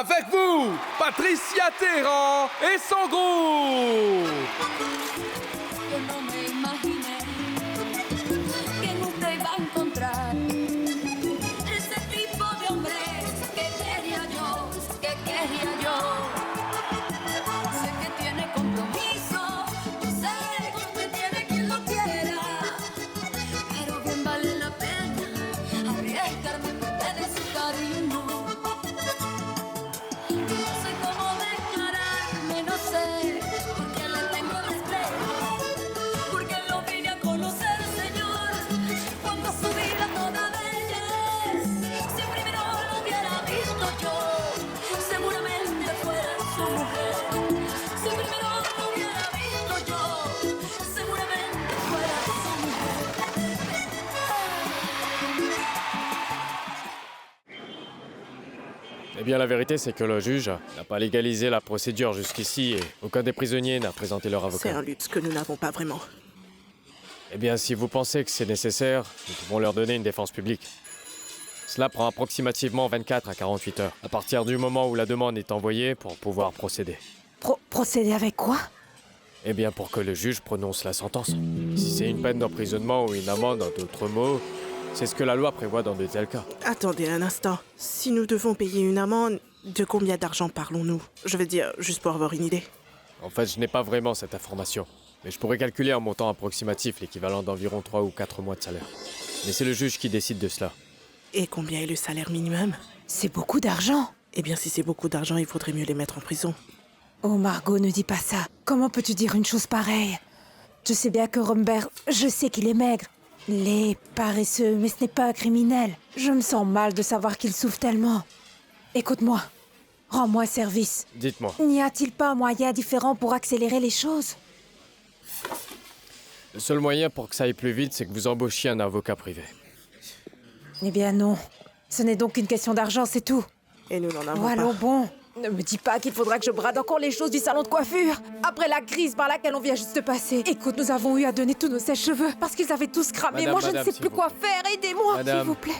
Avec vous, Patricia Terran et son groupe. Yo no me imaginé que nunca iba a encontrar ese tipo de hombre que quería yo. Sé que tiene compromiso, yo sé que tiene quien lo quiera, pero bien vale la pena arriesgarme por tener su cariño. No sé cómo declararme, no sé, porque le tengo respeto, porque lo vine a conocer, Señor, cuando su vida toda bella es. Si primero lo hubiera visto yo, seguramente fuera su mujer. Si primero lo hubiera visto yo, seguramente fuera su mujer. Eh bien, la vérité, c'est que le juge n'a pas légalisé la procédure jusqu'ici et aucun des prisonniers n'a présenté leur C'est avocat. un luxe que nous n'avons pas vraiment. Eh bien, si vous pensez que c'est nécessaire, nous pouvons leur donner une défense publique. Cela prend approximativement 24 à 48 heures, à partir du moment où la demande est envoyée pour pouvoir procéder. Procéder avec quoi? Eh bien, pour que le juge prononce la sentence. Si c'est une peine d'emprisonnement ou une amende, en d'autres mots, c'est ce que la loi prévoit dans de tels cas. Attendez un instant. Si nous devons payer une amende, de combien d'argent parlons-nous? Je veux dire, juste pour avoir une idée. En fait, je n'ai pas vraiment cette information, mais je pourrais calculer un montant approximatif, l'équivalent d'environ 3 ou 4 mois de salaire. Mais c'est le juge qui décide de cela. Et combien est le salaire minimum? C'est beaucoup d'argent. Eh bien, si c'est beaucoup d'argent, il faudrait mieux les mettre en prison. Oh Margot, ne dis pas ça. Comment peux-tu dire une chose pareille? Je sais bien que Rumbert, je sais qu'il est maigre. Les paresseux, mais ce n'est pas un criminel. Je me sens mal de savoir qu'il souffre tellement. Écoute-moi, rends-moi service. Dites-moi, N'y a-t-il pas un moyen différent pour accélérer les choses? le seul moyen pour que ça aille plus vite, c'est que vous embauchiez un avocat privé. Eh bien non. Ce n'est donc qu'une question d'argent, c'est tout. Et nous n'en avons Oh, allons pas. bon. Ne me dis pas qu'il faudra que je brade encore les choses du salon de coiffure. Après la crise par laquelle on vient juste de passer. Écoute, nous avons eu à donner tous nos sèche-cheveux parce qu'ils avaient tous cramé. Madame, Moi, je ne madame, sais s'il plus vous quoi plaît. faire. Aidez-moi, s'il Madame. vous plaît.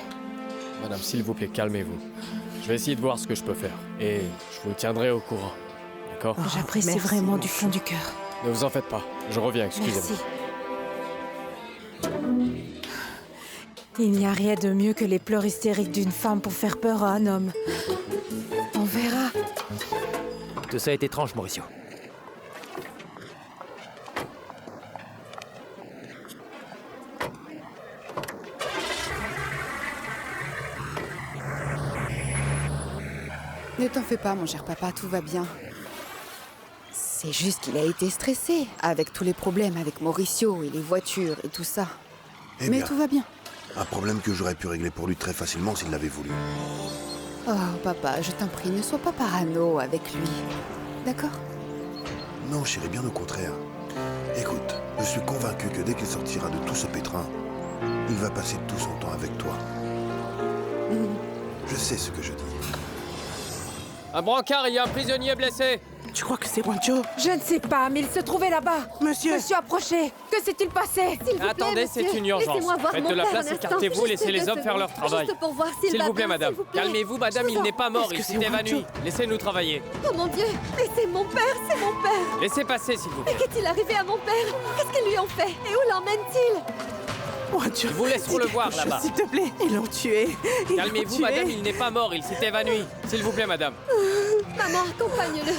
Madame, s'il vous plaît, calmez-vous. Je vais essayer de voir ce que je peux faire. Et je vous tiendrai au courant. D'accord? J'apprécie merci, vraiment mon du fond du cœur. Ne vous en faites pas. Je reviens, excusez-moi. Merci. Il n'y a rien de mieux que les pleurs hystériques d'une femme pour faire peur à un homme. On verra. Tout ça est étrange, Mauricio. Ne t'en fais pas, mon cher papa, tout va bien. C'est juste qu'il a été stressé, avec tous les problèmes avec Mauricio et les voitures et tout ça. Eh Mais bien, tout va bien. un problème que j'aurais pu régler pour lui très facilement s'il l'avait voulu. Oh, papa, je t'en prie, ne sois pas parano avec lui. D'accord? Non, chérie, bien au contraire. Écoute, je suis convaincu que dès qu'il sortira de tout ce pétrin, il va passer tout son temps avec toi. Je sais ce que je dis. Un brancard, il y a un prisonnier blessé. Tu crois que c'est Juancho? Je ne sais pas, mais il se trouvait là-bas. Monsieur! Monsieur approché. Que s'est-il passé? Attendez, c'est une urgence. Laissez-moi voir Faites mon de la père place, un instant. écartez-vous, Juste laissez les 2 hommes faire leur secondes, travail. Juste pour voir s'il S'il va vous plaît, bien, madame. s'il vous plaît. Calmez-vous, madame, Je vous il en- n'est pas mort, Est-ce il que c'est s'est évanoui. Juancho? Laissez-nous travailler. Oh mon Dieu, mais c'est mon père, c'est mon père. Laissez passer, s'il vous plaît. Qu'est-il arrivé à mon père? Qu'est-ce qu'ils lui ont fait? Et où l'emmène-t-il? Juancho, Ils vous laisseront dis le voir, quelque chose, là-bas. S'il te plaît. Ils l'ont tué. Ils l'ont Calmez-vous, tué. madame, il n'est pas mort, il s'est évanoui. S'il vous plaît, madame. Maman, accompagne-le.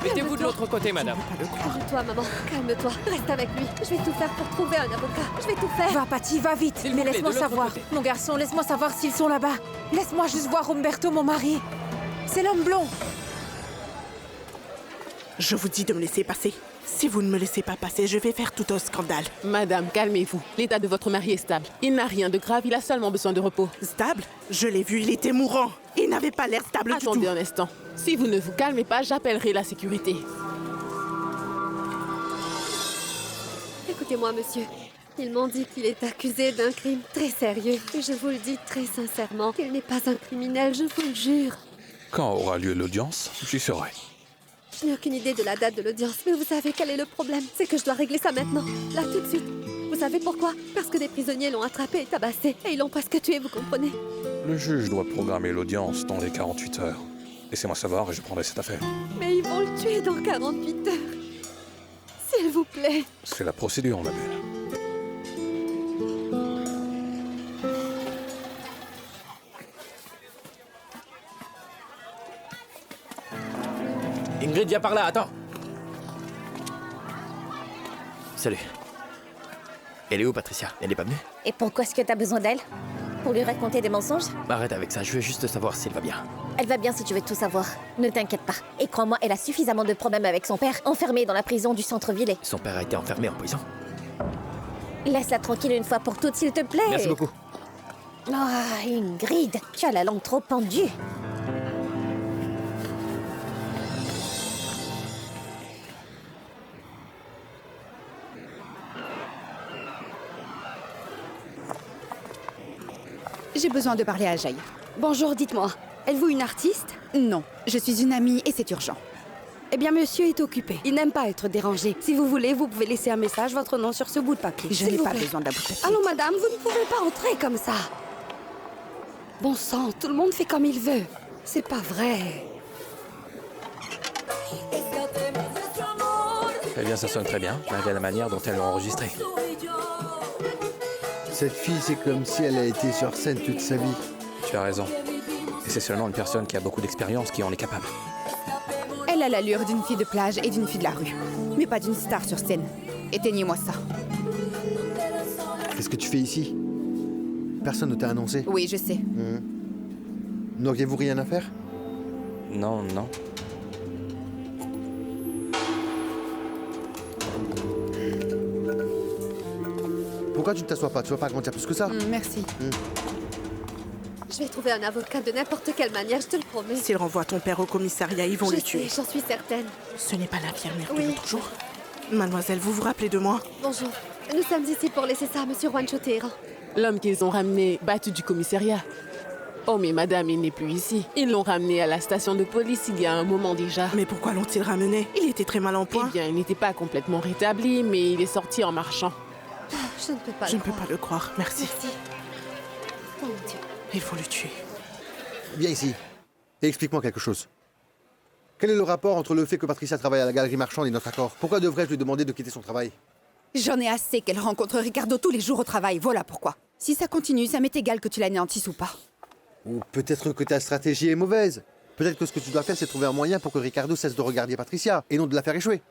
Mettez-vous de l'autre côté, madame. Pas le croire. Calme-toi, maman, calme-toi. Reste avec lui. Je vais tout faire pour trouver un avocat. Je vais tout faire. Va, Patty, va vite. S'il vous Mais plaît, laisse-moi de l'autre savoir. côté. Mon garçon, laisse-moi savoir s'ils sont là-bas. Laisse-moi juste voir Umberto, mon mari. C'est l'homme blond. Je vous dis de me laisser passer. Si vous ne me laissez pas passer, je vais faire tout un scandale. Madame, calmez-vous. L'état de votre mari est stable. Il n'a rien de grave, il a seulement besoin de repos. Stable? Je l'ai vu, il était mourant. Il n'avait pas l'air stable du Attendez tout. un instant. Si vous ne vous calmez pas, j'appellerai la sécurité. Écoutez-moi, monsieur. Ils m'ont dit qu'il est accusé d'un crime très sérieux. Et je vous le dis très sincèrement, qu'il n'est pas un criminel, je vous le jure. Quand aura lieu l'audience, j'y serai. Je n'ai aucune idée de la date de l'audience, mais vous savez quel est le problème? C'est que je dois régler ça maintenant, là tout de suite. Vous savez pourquoi? Parce que des prisonniers l'ont attrapé et tabassé, et ils l'ont presque tué, vous comprenez? Le juge doit programmer l'audience dans les 48 heures. Laissez-moi savoir et je prendrai cette affaire. Mais ils vont le tuer dans 48 heures. S'il vous plaît. C'est la procédure, ma belle. Ingrid, viens par là, attends. Salut. Elle est où, Patricia? Elle est pas venue? Et pourquoi est-ce que t'as besoin d'elle? Pour lui raconter des mensonges? Arrête avec ça, je veux juste savoir si elle va bien. Elle va bien si tu veux tout savoir. Ne t'inquiète pas. Et crois-moi, elle a suffisamment de problèmes avec son père, enfermé dans la prison du centre-ville. Son père a été enfermé en prison. Laisse-la tranquille une fois pour toutes, s'il te plaît. Merci beaucoup. Ah, Ingrid, tu as la langue trop pendue. J'ai besoin de parler à Ajaï. Bonjour, dites-moi. Êtes-vous une artiste? Non, je suis une amie et c'est urgent. Eh bien, monsieur est occupé. Il n'aime pas être dérangé. Si vous voulez, vous pouvez laisser un message, votre nom sur ce bout de papier. Je n'ai pas besoin d'un bout de papier. Allô, madame, vous ne pouvez pas entrer comme ça. Bon sang, tout le monde fait comme il veut. C'est pas vrai. Eh bien, ça sonne très bien, malgré la manière dont elle l'a enregistré. Cette fille, c'est comme si elle a été sur scène toute sa vie. Tu as raison. Et c'est seulement une personne qui a beaucoup d'expérience qui en est capable. Elle a l'allure d'une fille de plage et d'une fille de la rue. Mais pas d'une star sur scène. Éteignez-moi ça. Qu'est-ce que tu fais ici? Personne ne t'a annoncé? Oui, je sais. N'auriez-vous rien à faire? Non, non. Pourquoi tu ne t'assois pas? Tu vas pas grandir plus que ça? Merci. Je vais trouver un avocat de n'importe quelle manière, je te le promets. S'il renvoie ton père au commissariat, ils vont le tuer. J'en suis certaine. Ce n'est pas l'infirmière de Oui. l'autre jour. Mademoiselle, vous vous rappelez de moi? Bonjour. Nous sommes ici pour laisser ça à monsieur Juancho Teheran. L'homme qu'ils ont ramené, battu du commissariat. Oh, mais madame, il n'est plus ici. Ils l'ont ramené à la station de police il y a un moment déjà. Mais pourquoi l'ont-ils ramené? Il était très mal en point. Eh bien, il n'était pas complètement rétabli, mais il est sorti en marchant. Je ne peux pas Je le ne peux croire. pas le croire, merci. Merci. Oh mon Dieu. Il faut le tuer. Viens ici et explique-moi quelque chose. Quel est le rapport entre le fait que Patricia travaille à la galerie marchande et notre accord? Pourquoi devrais-je lui demander de quitter son travail? J'en ai assez qu'elle rencontre Ricardo tous les jours au travail, voilà pourquoi. Si ça continue, ça m'est égal que tu l'anéantisses ou pas. Ou peut-être que ta stratégie est mauvaise. Peut-être que ce que tu dois faire, c'est trouver un moyen pour que Ricardo cesse de regarder Patricia et non de la faire échouer.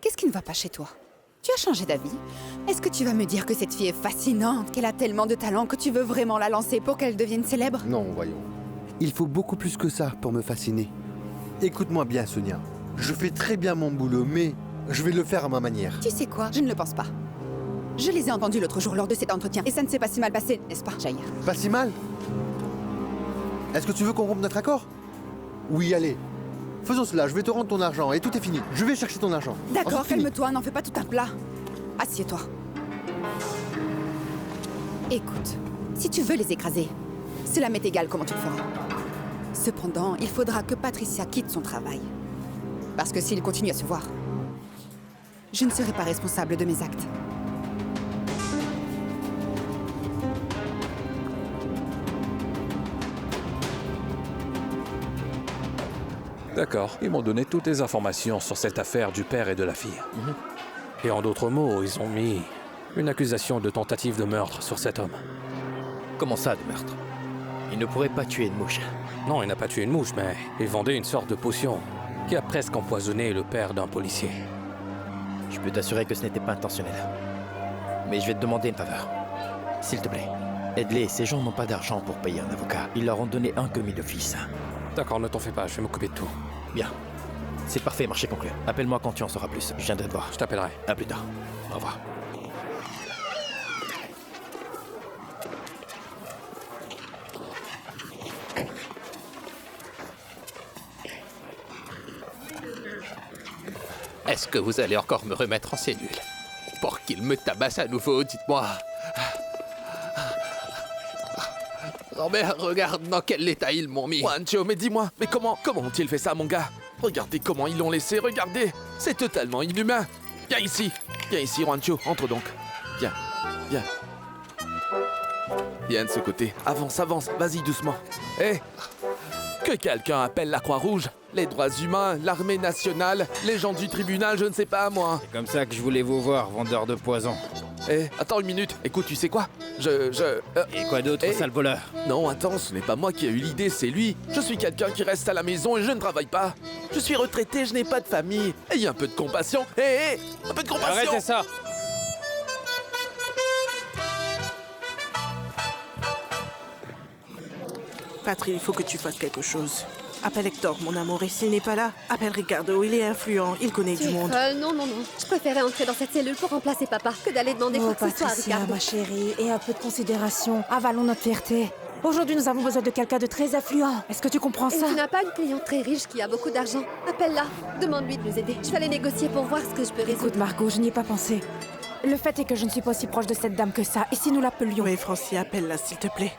Qu'est-ce qui ne va pas chez toi? Tu as changé d'avis? Est-ce que tu vas me dire que cette fille est fascinante, qu'elle a tellement de talent que tu veux vraiment la lancer pour qu'elle devienne célèbre? Non, voyons. Il faut beaucoup plus que ça pour me fasciner. Écoute-moi bien, Sonia. Je fais très bien mon boulot, mais je vais le faire à ma manière. Tu sais quoi? Je ne le pense pas. Je les ai entendus l'autre jour lors de cet entretien, et ça ne s'est pas si mal passé, n'est-ce pas, Jair? Pas si mal. Est-ce que tu veux qu'on rompe notre accord? Oui, allez. Faisons cela, je vais te rendre ton argent et tout est fini. Je vais chercher ton argent. D'accord, Ensuite, fini. calme-toi, n'en fais pas tout un plat. Assieds-toi. Écoute, si tu veux les écraser, cela m'est égal comment tu le feras. Cependant, il faudra que Patricia quitte son travail. Parce que s'il continue à se voir, je ne serai pas responsable de mes actes. D'accord, ils m'ont donné toutes les informations sur cette affaire du père et de la fille. Et en d'autres mots, ils ont mis une accusation de tentative de meurtre sur cet homme. Comment ça, de meurtre? Il ne pourrait pas tuer une mouche. Non, il n'a pas tué une mouche, mais il vendait une sorte de potion qui a presque empoisonné le père d'un policier. Je peux t'assurer que ce n'était pas intentionnel. Mais je vais te demander une faveur. S'il te plaît, aide-les, ces gens n'ont pas d'argent pour payer un avocat. Ils leur ont donné un commis d'office. D'accord, ne t'en fais pas, je vais m'occuper de tout. Bien. C'est parfait, marché conclu. Appelle-moi quand tu en sauras plus. Je viendrai te voir. Je t'appellerai. À plus tard. Au revoir. Est-ce que vous allez encore me remettre en cellule? Pour qu'il me tabasse à nouveau, dites-moi. Non mais regarde dans quel état ils m'ont mis. Juancho, mais dis-moi, mais comment ont-ils fait ça, mon gars? Regardez comment ils l'ont laissé, regardez. C'est totalement inhumain. Viens ici, Juancho, entre donc. Viens. Viens de ce côté. Avance, vas-y doucement. Hé, Que quelqu'un appelle la Croix-Rouge, les droits humains, l'armée nationale, les gens du tribunal, je ne sais pas moi. C'est comme ça que je voulais vous voir, vendeur de poison. Eh, attends une minute. Écoute, tu sais quoi? Et quoi d'autre, sale voleur? Non, attends, ce n'est pas moi qui ai eu l'idée, c'est lui. Je suis quelqu'un qui reste à la maison et je ne travaille pas. Je suis retraité, je n'ai pas de famille. Ayez un peu de compassion. Hé, un peu de compassion. Arrêtez ça! Patry, il faut que tu fasses quelque chose. Appelle Hector, mon amour, et s'il n'est pas là, appelle Ricardo, il est influent, il connaît du monde. Non, non, non. Je préférais entrer dans cette cellule pour remplacer papa que d'aller demander quoi que ce soit à Patricia, Ricardo. ma chérie, et un peu de considération. Avalons notre fierté. Aujourd'hui, nous avons besoin de quelqu'un de très influent. Est-ce que tu comprends Et ça? tu n'as pas une cliente très riche qui a beaucoup d'argent? Appelle-la, demande-lui de nous aider. Je vais aller négocier pour voir ce que je peux résoudre. Écoute, Margot, je n'y ai pas pensé. Le fait est que je ne suis pas aussi proche de cette dame que ça. Et si nous l'appelions? Oui, Francie, appelle-la, s'il te plaît.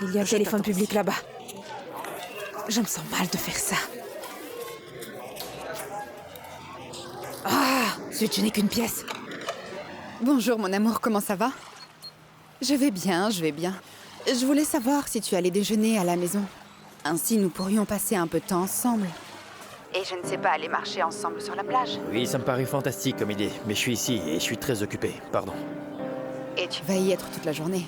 Il y a un Je téléphone t'attends. public là-bas. Je me sens mal de faire ça. Ah, je n'ai qu'une pièce. Bonjour mon amour, comment ça va? Je vais bien, je vais bien. Je voulais savoir si tu allais déjeuner à la maison. Ainsi nous pourrions passer un peu de temps ensemble. Et je ne sais pas, aller marcher ensemble sur la plage. Oui, ça me paraît fantastique comme idée, mais je suis ici et je suis très occupé, pardon. Et tu vas y être toute la journée.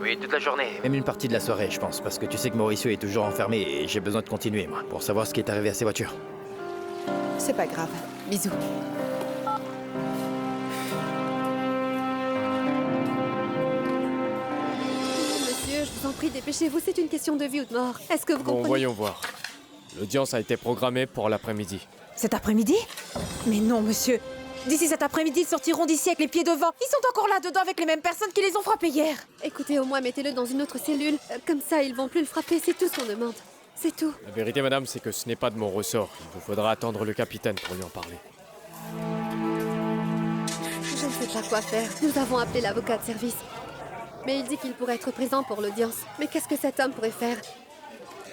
Oui, toute la journée. Même une partie de la soirée, je pense, parce que tu sais que Mauricio est toujours enfermé et j'ai besoin de continuer, moi, pour savoir ce qui est arrivé à ses voitures. C'est pas grave. Bisous. Monsieur, je vous en prie, dépêchez-vous, c'est une question de vie ou de mort. Est-ce que vous Bon, comprenez? voyons voir. L'audience a été programmée pour l'après-midi. Cet après-midi? Mais non, monsieur. D'ici cet après-midi, ils sortiront d'ici avec les pieds devant. Ils sont encore là-dedans avec les mêmes personnes qui les ont frappés hier. Écoutez, au moins mettez-le dans une autre cellule. Comme ça, ils vont plus le frapper, c'est tout ce qu'on demande. C'est tout. La vérité, madame, c'est que ce n'est pas de mon ressort. Il vous faudra attendre le capitaine pour lui en parler. Je ne sais pas quoi faire. Nous avons appelé l'avocat de service. Mais il dit qu'il pourrait être présent pour l'audience. Mais qu'est-ce que cet homme pourrait faire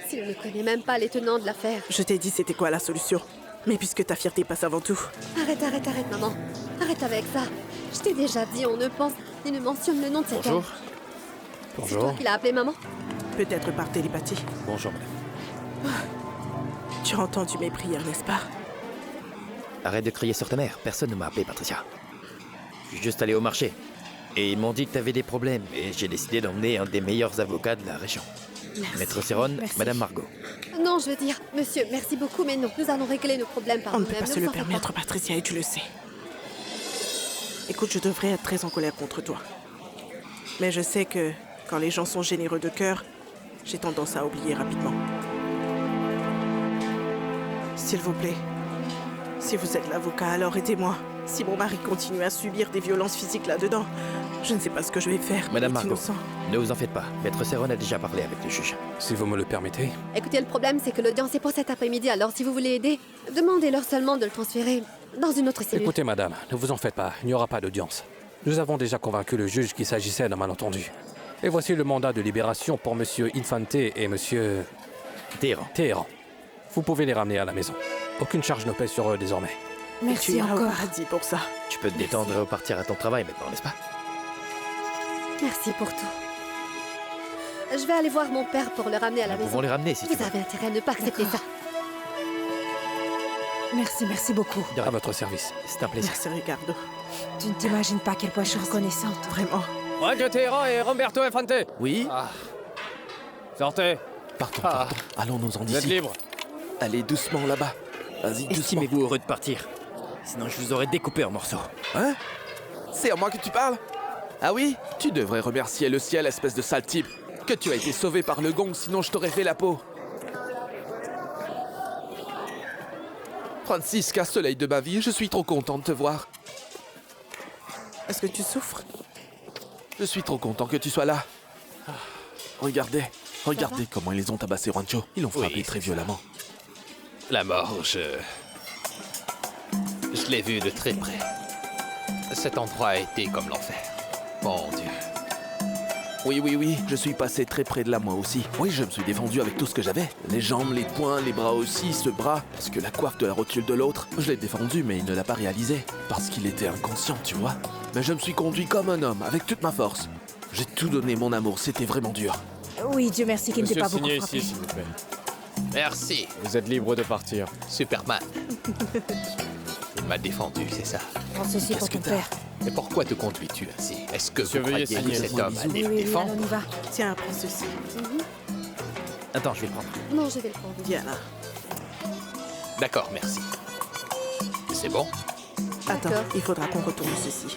s'il ne connaît même pas les tenants de l'affaire? Je t'ai dit c'était quoi la solution. Mais puisque ta fierté passe avant tout. Arrête, arrête, arrête, maman. Arrête avec ça. Je t'ai déjà dit, on ne pense ni ne mentionne le nom de cet homme. Bonjour. C'est toi qui l'as appelé maman? Peut-être par télépathie. Bonjour, madame. Tu as entendu mes prières, n'est-ce pas? Arrête de crier sur ta mère, personne ne m'a appelé, Patricia. Je suis juste allé au marché. Et ils m'ont dit que t'avais des problèmes, et j'ai décidé d'emmener un des meilleurs avocats de la région. Merci. Maître Serron, Merci. Madame Margot. Non, je veux dire, monsieur, merci beaucoup, mais non. Nous allons régler nos problèmes par On ne nous-mêmes. peut pas se vous le en faites permettre, Patricia, et tu le sais. Écoute, je devrais être très en colère contre toi. Mais je sais que quand les gens sont généreux de cœur, j'ai tendance à oublier rapidement. S'il vous plaît, si vous êtes l'avocat, alors aidez-moi. Si mon mari continue à subir des violences physiques là-dedans, je ne sais pas ce que je vais faire. Madame Il est Margot, innocent. ne vous en faites pas. Maître Serron a déjà parlé avec le juge. Si vous me le permettez. Écoutez, le problème, c'est que l'audience est pour cet après-midi, alors si vous voulez aider, demandez-leur seulement de le transférer dans une autre cellule. Écoutez, madame, ne vous en faites pas, il n'y aura pas d'audience. Nous avons déjà convaincu le juge qu'il s'agissait d'un malentendu. Et voici le mandat de libération pour monsieur Infante et monsieur... Téhéran. Vous pouvez les ramener à la maison. Aucune charge ne pèse sur eux désormais. Merci tu iras au encore. paradis pour ça. Tu peux te détendre et repartir à ton travail maintenant, n'est-ce pas? Merci pour tout. Je vais aller voir mon père pour le ramener à la Nous maison. pouvons les ramener si tu Vous veux. avez intérêt à ne pas accepter ça. Merci beaucoup. À votre service. C'est un plaisir. Merci, Ricardo. Tu ne t'imagines pas à quel point je suis reconnaissante. Vraiment. Radio Téhéran et Roberto Infante. Oui. Sortez. Partons, partons. Allons-nous en Vous êtes d'ici. libre. Allez, doucement là-bas. Vas-y, doucement. Estimez-vous heureux de partir. Sinon, je vous aurais découpé en morceaux. Hein? C'est à moi que tu parles? Ah oui? Tu devrais remercier le ciel, espèce de sale type. Que tu as été sauvé par le gong, sinon je t'aurais fait la peau. Francisca, soleil de ma vie, je suis trop content de te voir. Est-ce que tu souffres? Je suis trop content que tu sois là. Ah, regardez comment ils les ont tabassés, Rancho. Ils l'ont frappé très violemment. La mort, je l'ai vu de très près. Cet endroit a été comme l'enfer. Mon Dieu. Oui, je suis passé très près de là moi aussi. Oui, je me suis défendu avec tout ce que j'avais. Les jambes, les poings, les bras aussi, ce bras. Parce que la coiffe de la rotule de l'autre, je l'ai défendu mais il ne l'a pas réalisé. Parce qu'il était inconscient, tu vois. Mais je me suis conduit comme un homme, avec toute ma force. J'ai tout donné mon amour, c'était vraiment dur. Oui, Dieu merci qu'il ne t'ait Monsieur, pas beaucoup signez frappé. ici, s'il vous plaît. Merci. Vous êtes libre de partir. Superman. Il m'a défendu, c'est ça. Prends ceci pour ton père. Mais pourquoi te conduis-tu ainsi? Est-ce que Monsieur, vous veuillez croyez que signer. cet homme allait me Oui, défendre? on y va. Tiens, prends ceci. Attends, je vais le prendre. Non, je vais le prendre. Viens là. D'accord, merci. C'est bon? Attends, D'accord. il faudra qu'on retourne ceci.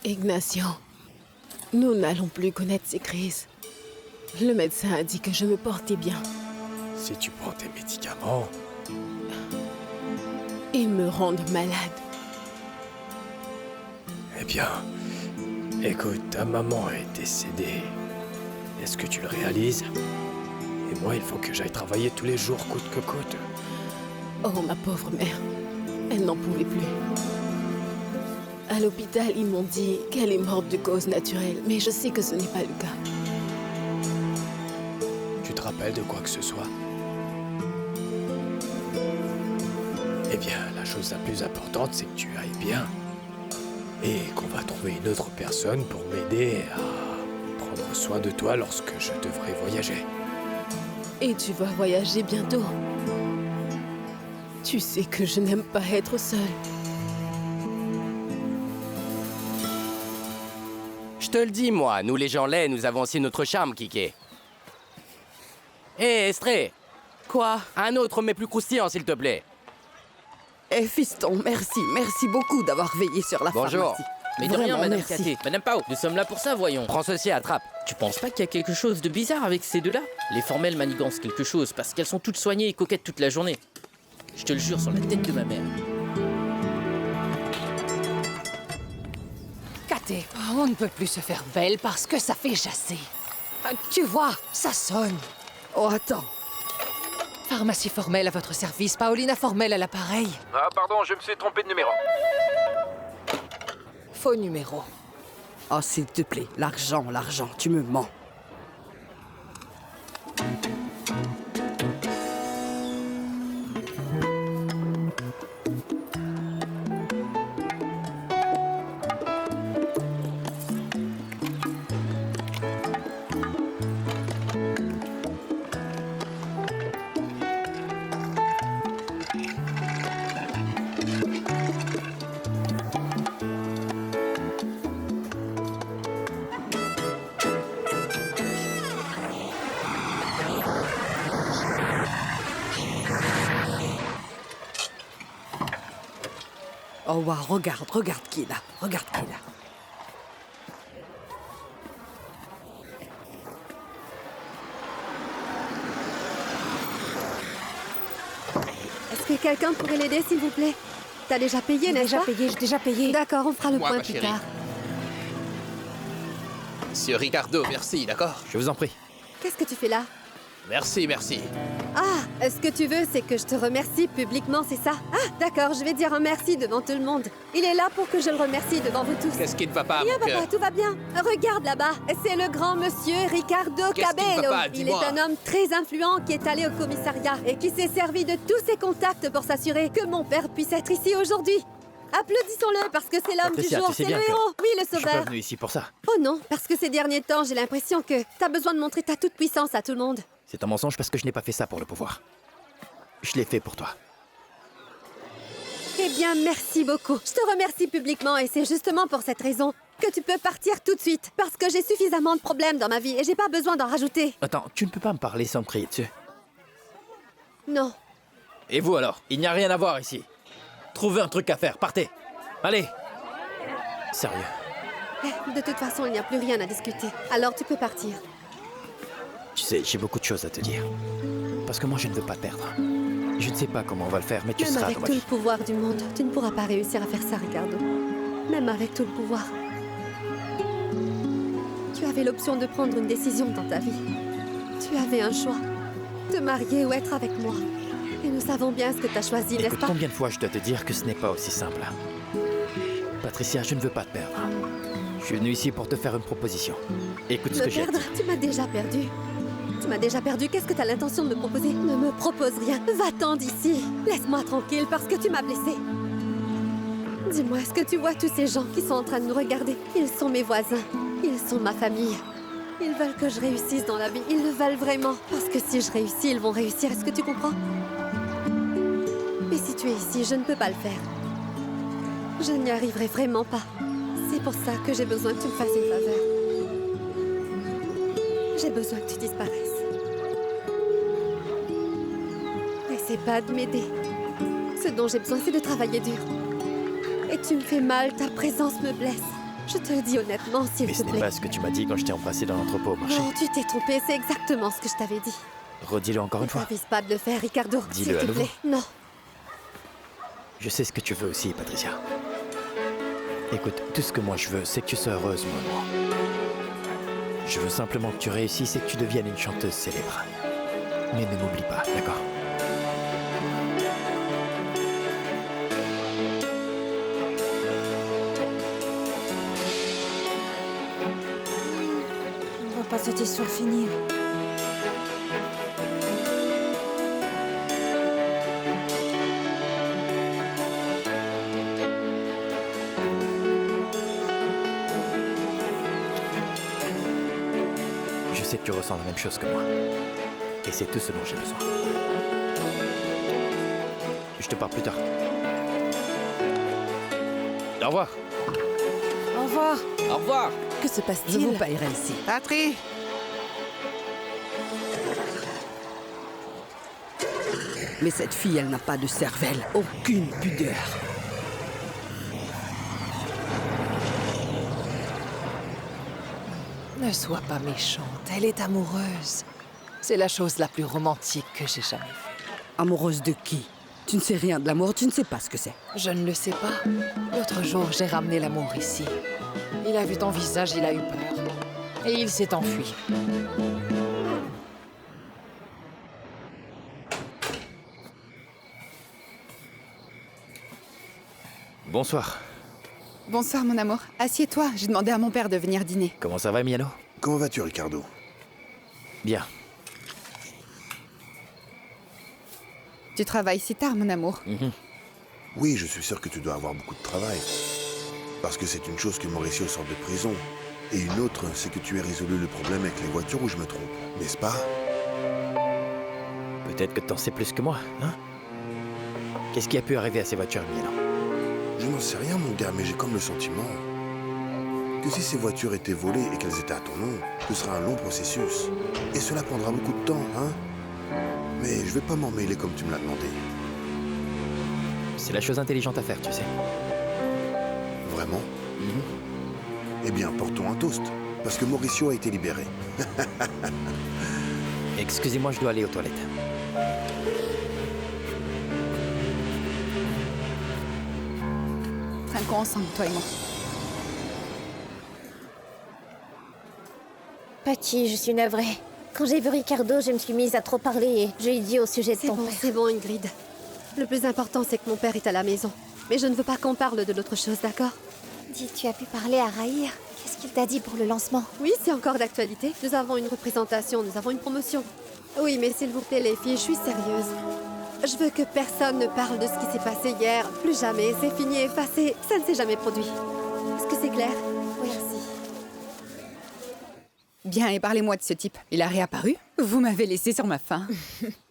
Ignacio, nous n'allons plus connaître ces crises. Le médecin a dit que je me portais bien. Si tu prends tes médicaments, Ils me rendent malade. eh bien, écoute, ta maman est décédée. Est-ce que tu le réalises? Et moi, il faut que j'aille travailler tous les jours, coûte que coûte. Oh, ma pauvre mère. Elle n'en pouvait plus. À l'hôpital, ils m'ont dit qu'elle est morte de cause naturelle, mais je sais que ce n'est pas le cas. Tu te rappelles de quoi que ce soit? Eh bien, la chose la plus importante, c'est que tu ailles bien. Et qu'on va trouver une autre personne pour m'aider à prendre soin de toi lorsque je devrai voyager. Et tu vas voyager bientôt. Tu sais que je n'aime pas être seule. Je te le dis, moi, nous les gens laids, nous avons aussi notre charme, Kiki. Hé, Estrée! Quoi? Un autre, mais plus croustillant, s'il te plaît. Eh, fiston, merci beaucoup d'avoir veillé sur la Bonjour. pharmacie. Mais de rien, Vraiment, Madame merci. Cathy. Madame Pao, nous sommes là pour ça, voyons. Prends ceci, attrape. Tu penses pas qu'il y a quelque chose de bizarre avec ces deux-là? Les formelles manigancent quelque chose parce qu'elles sont toutes soignées et coquettes toute la journée. Je te le jure sur la tête de ma mère. Cathy, on ne peut plus se faire belle parce que ça fait jasser. Tu vois, ça sonne. Oh, attends. Pharmacie formelle à votre service, Paolina formelle à l'appareil. Ah, pardon, je me suis trompé de numéro. Faux numéro. Oh, s'il te plaît, l'argent, tu me mens. Oh, wow, regarde qui est là. Regarde qui est là. Est-ce que quelqu'un pourrait l'aider, s'il vous plaît? T'as déjà payé, n'est-ce pas? J'ai déjà payé. D'accord, on fera le Moi, point ma plus chérie. tard. Monsieur Ricardo, merci, d'accord? Je vous en prie. Qu'est-ce que tu fais là? Merci, merci. Ah, ce que tu veux, c'est que je te remercie publiquement, c'est ça? Ah, d'accord, je vais dire un merci devant tout le monde. Il est là pour que je le remercie devant vous tous. Qu'est-ce qui ne va pas, Rien, mon papa, cœur? tout va bien. Regarde là-bas, c'est le grand monsieur Ricardo Qu'est-ce qui ne va Cabello. pas? Il est Dis-moi. un homme très influent qui est allé au commissariat et qui s'est servi de tous ses contacts pour s'assurer que mon père puisse être ici aujourd'hui. Applaudissons-le parce que c'est l'homme du Patricia, jour, tu sais c'est le bien que héros. Oui, le Je suis pas sauveur. venu ici pour ça. Oh non, parce que ces derniers temps, j'ai l'impression que t'as besoin de montrer ta toute-puissance à tout le monde. C'est un mensonge parce que je n'ai pas fait ça pour le pouvoir. Je l'ai fait pour toi. Eh bien, merci beaucoup. Je te remercie publiquement et c'est justement pour cette raison que tu peux partir tout de suite. Parce que j'ai suffisamment de problèmes dans ma vie et j'ai pas besoin d'en rajouter. Attends, tu ne peux pas me parler sans me crier dessus. Non. Et vous alors? Il n'y a rien à voir ici. Trouvez un truc à faire, partez. Allez. Sérieux. Eh, de toute façon, il n'y a plus rien à discuter. Alors tu peux partir. Tu sais, j'ai beaucoup de choses à te dire. Parce que moi, je ne veux pas te perdre. Je ne sais pas comment on va le faire, mais tu Même seras avec dans ma tout le vie. pouvoir du monde, tu ne pourras pas réussir à faire ça, Ricardo. Même avec tout le pouvoir. Tu avais l'option de prendre une décision dans ta vie. Tu avais un choix. Te marier ou être avec moi. Et nous savons bien ce que tu as choisi, n'est-ce Écoute, pas? combien de fois je dois te dire que ce n'est pas aussi simple. Patricia, je ne veux pas te perdre. Je suis venu ici pour te faire une proposition. Écoute ce Me que j'ai à te perdre, dire. tu m'as déjà perdu. Tu m'as déjà perdu. Qu'est-ce que t'as l'intention de me proposer? Ne me propose rien. Va-t'en d'ici. Laisse-moi tranquille parce que tu m'as blessée. Dis-moi, est-ce que tu vois tous ces gens qui sont en train de nous regarder? Ils sont mes voisins. Ils sont ma famille. Ils veulent que je réussisse dans la vie. Ils le veulent vraiment. Parce que si je réussis, ils vont réussir. Est-ce que tu comprends? Mais si tu es ici, je ne peux pas le faire. Je n'y arriverai vraiment pas. C'est pour ça que j'ai besoin que tu me fasses une faveur. J'ai besoin que tu disparaisses. N'essaie pas de m'aider. Ce dont j'ai besoin, c'est de travailler dur. Et tu me fais mal, ta présence me blesse. Je te le dis honnêtement, s'il te plaît. Mais ce n'est pas ce que tu m'as dit quand je t'ai embrassé dans l'entrepôt au marché. Non, tu t'es trompé, c'est exactement ce que je t'avais dit. Redis-le encore une fois. Ne t'avise pas de le faire, Ricardo. Dis-le à nouveau. Non. Je sais ce que tu veux aussi, Patricia. Écoute, tout ce que moi je veux, c'est que tu sois heureuse, mon amour. Je veux simplement que tu réussisses et que tu deviennes une chanteuse célèbre. Mais ne m'oublie pas, d'accord? On ne va pas cette histoire finir. Je sais que tu ressens la même chose que moi. Et c'est tout ce dont j'ai besoin. Je te parle plus tard. Au revoir. Au revoir. Au revoir. Que se passe-t-il? Je vous paierai ici. Patrie! Mais cette fille, elle n'a pas de cervelle. Aucune pudeur. Ne sois pas méchante, elle est amoureuse. C'est la chose la plus romantique que j'ai jamais vue. Amoureuse de qui? Tu ne sais rien de l'amour, tu ne sais pas ce que c'est. Je ne le sais pas. L'autre jour, j'ai ramené l'amour ici. Il a vu ton visage, il a eu peur. Et il s'est enfui. Bonsoir. Bonsoir, mon amour. Assieds-toi, j'ai demandé à mon père de venir dîner. Comment ça va, Miano? Comment vas-tu, Ricardo? Bien. Tu travailles si tard, mon amour. Oui, je suis sûr que tu dois avoir beaucoup de travail. Parce que c'est une chose que Mauricio sort de prison. Et une autre, c'est que tu aies résolu le problème avec les voitures, ou je me trompe, n'est-ce pas? Peut-être que t'en sais plus que moi, hein? Qu'est-ce qui a pu arriver à ces voitures, Miano? Je n'en sais rien, mon gars, mais j'ai comme le sentiment que si ces voitures étaient volées et qu'elles étaient à ton nom, ce sera un long processus. Et cela prendra beaucoup de temps, hein? Mais je vais pas m'en mêler comme tu me l'as demandé. C'est la chose intelligente à faire, tu sais. Vraiment? Eh bien, portons un toast, parce que Mauricio a été libéré. Excusez-moi, je dois aller aux toilettes. Trinquons ensemble, toi et moi. Petit, je suis navrée. Quand j'ai vu Ricardo, je me suis mise à trop parler et je lui ai dit au sujet de ton père. C'est bon, Ingrid. Le plus important, c'est que mon père est à la maison. Mais je ne veux pas qu'on parle de l'autre chose, d'accord? Dis, tu as pu parler à Raïr? Qu'est-ce qu'il t'a dit pour le lancement? Oui, c'est encore d'actualité. Nous avons une représentation, nous avons une promotion. Oui, mais s'il vous plaît, les filles, je suis sérieuse. Je veux que personne ne parle de ce qui s'est passé hier. Plus jamais. C'est fini, effacé. Ça ne s'est jamais produit. Est-ce que c'est clair? Oui. Merci. Bien, et parlez-moi de ce type. Il a réapparu? Vous m'avez laissé sur ma faim.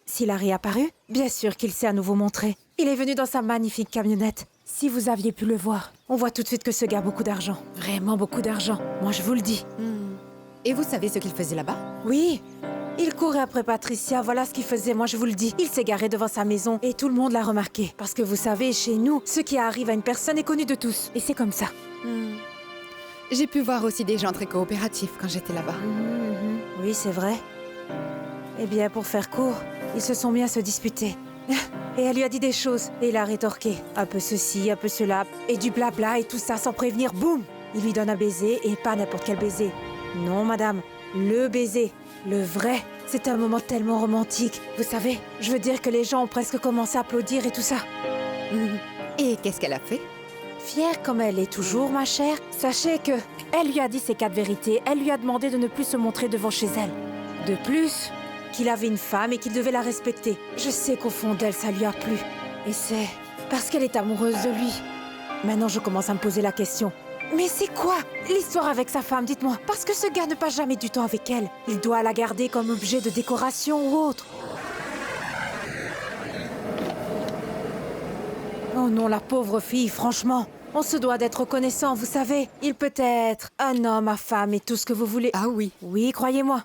S'il a réapparu, bien sûr qu'il s'est à nouveau montré. Il est venu dans sa magnifique camionnette. Si vous aviez pu le voir, on voit tout de suite que ce gars a beaucoup d'argent. Vraiment beaucoup d'argent. Moi, je vous le dis. Et vous savez ce qu'il faisait là-bas? Oui. Il courait après Patricia, voilà ce qu'il faisait, moi je vous le dis. Il s'est garé devant sa maison et tout le monde l'a remarqué. Parce que vous savez, chez nous, ce qui arrive à une personne est connu de tous. Et c'est comme ça. J'ai pu voir aussi des gens très coopératifs quand j'étais là-bas. Oui, c'est vrai. Eh bien, pour faire court, ils se sont mis à se disputer. Et elle lui a dit des choses, et il a rétorqué. Un peu ceci, un peu cela, et du blabla, et tout ça sans prévenir, boum! Il lui donne un baiser, et pas n'importe quel baiser. Non, madame, le baiser. Le vrai, c'était un moment tellement romantique. Vous savez, je veux dire que les gens ont presque commencé à applaudir et tout ça. Et qu'est-ce qu'elle a fait? Fière comme elle est toujours, ma chère, sachez que elle lui a dit ses 4 vérités. Elle lui a demandé de ne plus se montrer devant chez elle. De plus, qu'il avait une femme et qu'il devait la respecter. Je sais qu'au fond d'elle, ça lui a plu. Et c'est parce qu'elle est amoureuse de lui. Maintenant, je commence à me poser la question. Mais c'est quoi l'histoire avec sa femme, dites-moi? Parce que ce gars ne passe jamais du temps avec elle. Il doit la garder comme objet de décoration ou autre. Oh non, la pauvre fille, franchement. On se doit d'être reconnaissant, vous savez. Il peut être un homme, ma femme et tout ce que vous voulez. Ah oui. Oui, croyez-moi.